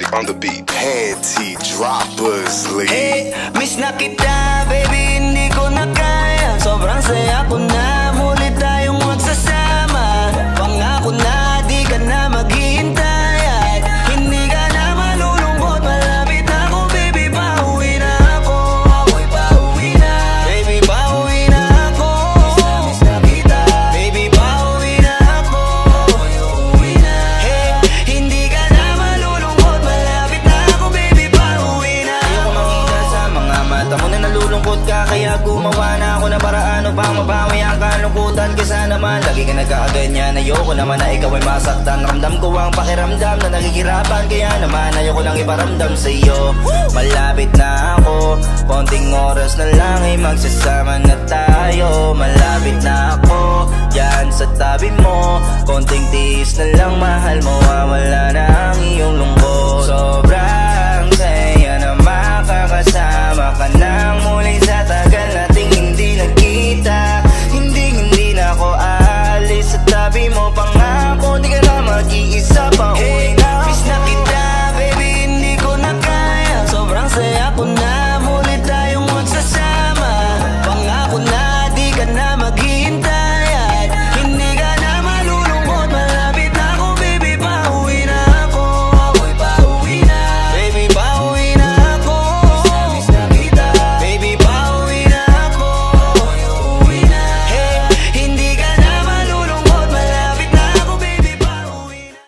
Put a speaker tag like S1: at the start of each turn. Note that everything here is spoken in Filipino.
S1: on the beat. Panty droppers,
S2: Hey, miss na kita, baby, hindi ko na kaya. Sobrang saya ko na, muli tayong magsasama. Pangako na, di ka na maghihintay at hindi ka na malulungkot. Malapit na ako, baby, pauwi na ako. Ako'y pauwi na, baby, pauwi na ako. Miss na kita, baby, pauwi na ako. Ako'y uuwi na. Hey, hindi ka na malulungkot. Malapit na ako, baby, pauwi na ako.
S3: Makita sa mga mata mo na nalulungkot ka, kaya gumawa na ako ng paraan upang mabawi ang kalungkutan. Kesa naman lagi ka nagkakaganyan, ayoko naman na ikaw ay masaktan. Ramdam ko ang pakiramdam na nakikirapan, kaya naman ayoko lang iparamdam sa iyo. Malapit na ako, konting oras na lang ay magsasama na tayo. Malapit na ako, yan sa tabi mo, konting tiis na lang mahal mo, wala na ang iyong lungkot. Sobrang saya